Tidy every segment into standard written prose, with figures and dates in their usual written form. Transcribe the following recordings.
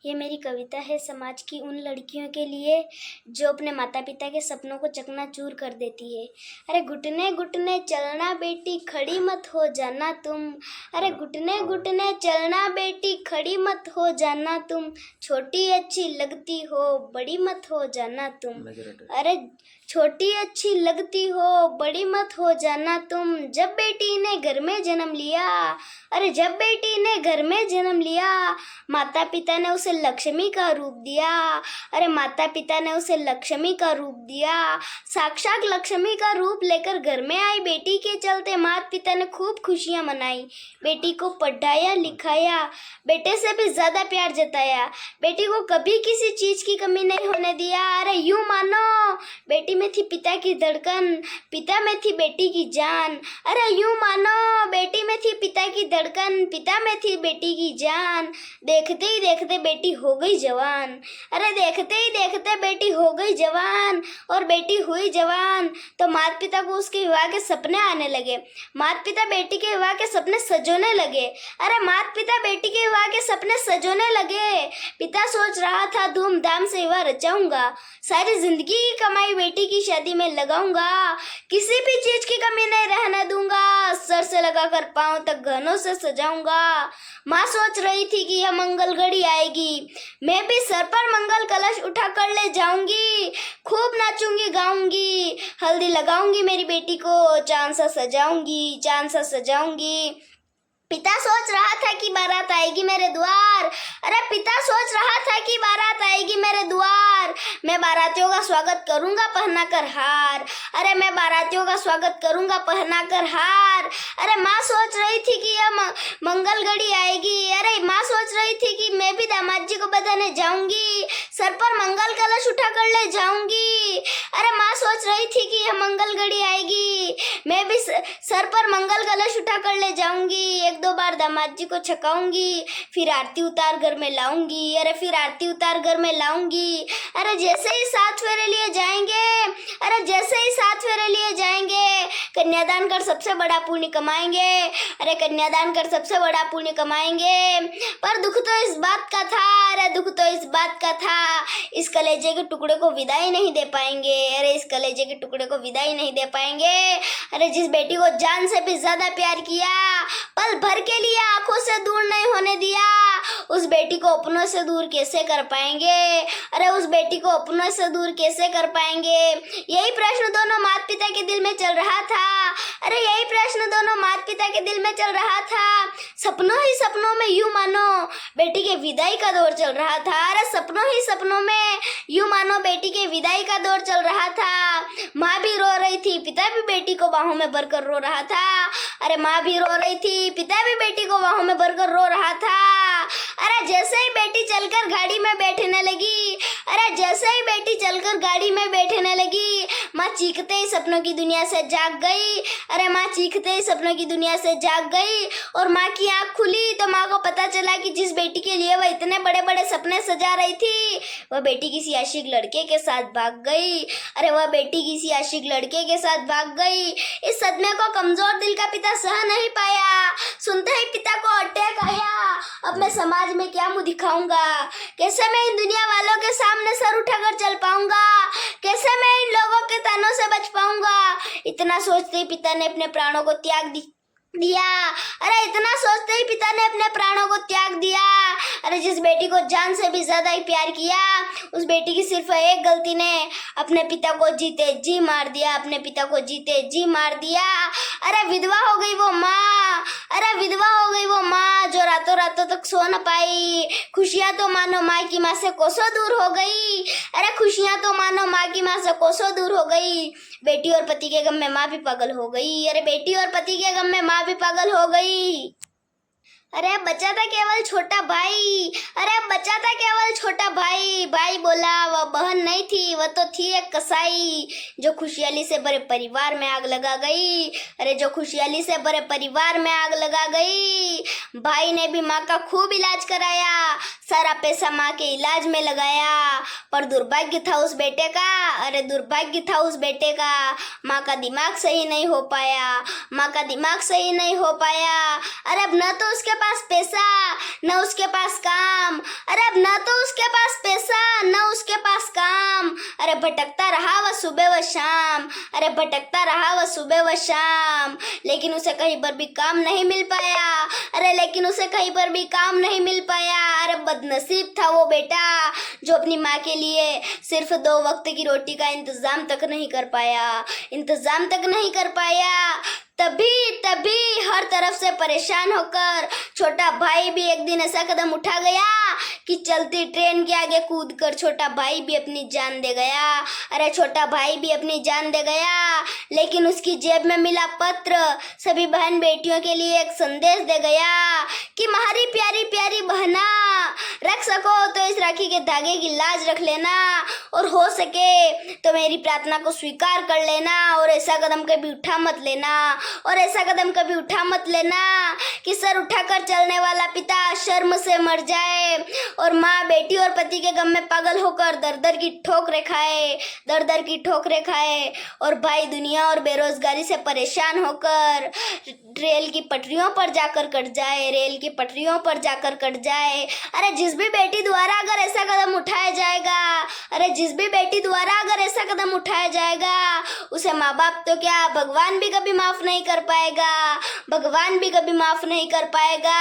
ये मेरी कविता है समाज की उन लड़कियों के लिए जो अपने माता पिता के सपनों को चकनाचूर कर देती है। अरे घुटने घुटने चलना बेटी, खड़ी मत हो जाना तुम। अरे घुटने घुटने चलना बेटी, खड़ी मत हो जाना तुम। छोटी अच्छी लगती हो, बड़ी मत हो जाना तुम। अरे छोटी अच्छी लगती हो, बड़ी मत हो जाना तुम। जब बेटी ने घर में जन्म लिया, अरे जब बेटी ने घर में जन्म लिया, माता पिता ने उसे लक्ष्मी का रूप दिया। अरे माता पिता ने उसे लक्ष्मी का रूप दिया। साक्षात लक्ष्मी का रूप लेकर घर में आई बेटी के चलते माता पिता ने खूब खुशियां मनाई। बेटी को पढ़ाया लिखाया, बेटे से भी ज्यादा प्यार जताया। बेटी को कभी किसी चीज की कमी नहीं होने दिया। अरे यूं मानो बेटी में थी पिता की धड़कन, पिता में थी बेटी की जान। अरे यूं मानो बेटी में थी पिता की धड़कन, पिता में थी बेटी की जान। देखते ही देखते बेटी हो गई जवान। अरे देखते ही देखते बेटी हो गई जवान। और बेटी हुई जवान तो माता पिता को उसके विवाह के सपने आने लगे। माता पिता बेटी के विवाह के सपने सजोने लगे। अरे माता पिता बेटी के विवाह के सपने सजोने लगे। पिता सोच रहा था धूमधाम से विवाह रचाऊंगा, सारी जिंदगी की कमाई बेटी की शादी में लगाऊंगा, किसी भी चीज की कमी नहीं रहने दूंगा, सर से लगाकर पांव तक गहनों से सजाऊंगा। माँ सोच रही थी कि यह मंगल घड़ी आएगी, मैं भी सर पर मंगल कलश उठा कर ले जाऊंगी, खूब नाचूंगी गाऊंगी, हल्दी लगाऊंगी मेरी बेटी को, चांद सा सजाऊंगी, चांद सा सजाऊंगी। पिता सोच रहा था कि बारात आएगी मेरे द्वार। अरे पिता सोच रहा था कि बारात आएगी मेरे द्वार, मैं बारातियों का स्वागत करूंगा पहना कर हार। अरे मैं बारातियों का स्वागत करूंगा पहना कर हार। अरे माँ सोच रही थी कि यह मंगल घड़ी आएगी। अरे माँ सोच रही थी कि मैं भी दामाद जी को बधाने जाऊंगी, सर पर मंगल कलश उठा कर ले जाऊंगी। अरे माँ सोच रही थी कि यह मंगल घड़ी आएगी, मैं भी सर पर मंगल कलश उठा कर ले जाऊंगी, एक दो बार दामाद जी को छकाऊंगी, फिर आरती उतार घर में लाऊंगी। अरे फिर आरती उतार घर में लाऊंगी। अरे जैसे ही 7 फेरे लिए जाएंगे, अरे जैसे ही 7 फेरे लिए जाएंगे, कन्यादान कर सबसे बड़ा पुण्य कमाएंगे। अरे कन्यादान कर सबसे बड़ा पुण्य कमाएंगे। पर दुख तो इस बात का था, अरे दुख तो इस बात का था, इस कलेजे के टुकड़े को विदाई नहीं दे पाएंगे। अरे इस कलेजे के टुकड़े को विदाई नहीं दे पाएंगे। अरे जिस बेटी को जान से भी ज्यादा प्यार किया, पल भर के लिए आंखों से दूर नहीं होने दिया, उस बेटी को अपनों से दूर कैसे कर पाएंगे। अरे उस बेटी को अपनों से दूर कैसे कर पाएंगे। यही प्रश्न दोनों माता पिता के दिल में चल रहा था। अरे यही प्रश्न दोनों माता पिता के दिल में चल रहा था। सपनों ही सपनों में यूं मानो बेटी के विदाई का दौर चल रहा था। अरे सपनों ही सपनों में यूं मानो बेटी के विदाई का दौर चल रहा था। माँ भी रो रही थी, पिता भी बेटी को बाहों में भरकर रो रहा था। अरे माँ भी रो रही थी, पिता भी बेटी को बाहों में भरकर रो रहा था। अरे जैसे ही बेटी चलकर गाड़ी में बैठने लगी, अरे जैसे ही बेटी चलकर गाड़ी में बैठने लगी, माँ चीखते ही सपनों की दुनिया से जाग गई। अरे माँ चीखते ही सपनों की दुनिया से जाग गई और माँ की आंख खुली तो माँ को पता चला कि जिस बेटी के लिए वह इतने बड़े बड़े सपने सजा रही थी, वह बेटी किसी आशिक लड़के के साथ भाग गई। अरे वह बेटी किसी आशिक लड़के के साथ भाग गई। इस सदमे को कमजोर दिल का पिता सह नहीं पाया। सुनते ही पिता को अटैक आया। अब मैं समाज में क्या मुंह दिखाऊंगा, कैसे मैं इन दुनिया वालों के सामने सर उठाकर चल पाऊंगा, कैसे मैं इन लोगों के तानों से बच पाऊंगा। इतना सोचते ही पिता ने अपने प्राणों को त्याग दिया। अरे इतना सोचते ही पिता ने अपने प्राणों को त्याग दिया। अरे जिस बेटी को जान से भी ज्यादा ही प्यार किया, उस बेटी की सिर्फ एक गलती ने अपने पिता को जीते जी मार दिया, अपने पिता को जीते जी मार दिया। अरे विधवा हो गई वो माँ, अरे विधवा हो गई वो माँ जो रातों रातों तक सो न पाई। खुशियां तो मानो माँ की माँ से कोसों दूर हो गई। अरे खुशियां तो मानो माँ की माँ से कोसों दूर हो गई। बेटी और पति के गम में माँ भी पागल हो गई। अरे बेटी और पति के गम में माँ भी पागल हो गई। अरे बचा था केवल छोटा भाई, अरे बचा था केवल छोटा भाई। भाई बोला वह बहन नहीं थी, वह तो थी एक कसाई जो खुशहाली से भरे परिवार में आग लगा गई। अरे जो खुशहाली से भरे परिवार में आग लगा गई। भाई ने भी माँ का खूब इलाज कराया, सारा पैसा माँ के इलाज में लगाया, पर दुर्भाग्य था उस बेटे का। अरे दुर्भाग्य था उस बेटे का, माँ का दिमाग सही नहीं हो पाया, माँ का दिमाग सही नहीं हो पाया। अरे अब न तो उसके पास पैसा न उसके पास काम, अरे अब न तो उसके पास पैसा न उसके पास काम। अरे भटकता रहा वह सुबह व शाम, अरे भटकता रहा वह सुबह व शाम, लेकिन उसे कहीं पर भी काम नहीं मिल पाया। अरे लेकिन उसे कहीं पर भी काम नहीं मिल पाया। अरे बदनसीब था वो बेटा जो अपनी माँ के लिए सिर्फ 2 वक्त की रोटी का इंतजाम तक नहीं कर पाया, इंतजाम तक नहीं कर पाया। तभी हर तरफ से परेशान होकर छोटा भाई भी एक दिन ऐसा कदम उठा गया कि चलती ट्रेन के आगे कूदकर छोटा भाई भी अपनी जान दे गया। अरे छोटा भाई भी अपनी जान दे गया, लेकिन उसकी जेब में मिला पत्र सभी बहन बेटियों के लिए एक संदेश दे गया कि हमारी प्यारी प्यारी बहना, रख सको तो इस राखी के धागे की लाज रख लेना, और हो सके तो मेरी प्रार्थना को स्वीकार कर लेना, और ऐसा कदम कभी उठा मत लेना, और ऐसा कदम कभी उठा मत लेना कि सर उठाकर चलने वाला पिता शर्म से मर जाए, और माँ बेटी और पति के गम में पागल होकर दर दर की ठोकरें खाए, दर दर की ठोकरें खाए, और भाई दुनिया और बेरोजगारी से परेशान होकर रेल की पटरियों पर जाकर कट जाए, रेल की पटरियों पर जाकर कट जाए। अरे जिस भी बेटी द्वारा अगर ऐसा कदम उठाया जाएगा, अरे जिस भी बेटी द्वारा अगर ऐसा कदम उठाया जाएगा, उसे माँ बाप तो क्या भगवान भी कभी माफ नहीं कर पाएगा, भगवान भी कभी माफ नहीं कर पाएगा।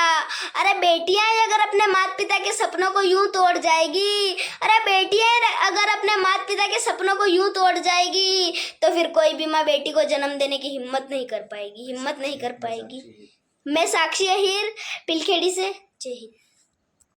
अरे बेटियां अगर अपने माता पिता के सपनों को यूं तोड़ जाएगी, अरे बेटियां अगर अपने माता पिता के सपनों को यूं तोड़ जाएगी, तो फिर कोई भी माँ बेटी को जन्म देने की हिम्मत नहीं कर पाएगी, हिम्मत नहीं कर पाएगी। मैं साक्षी अहीर, पिलखेड़ी से। जय हिंद।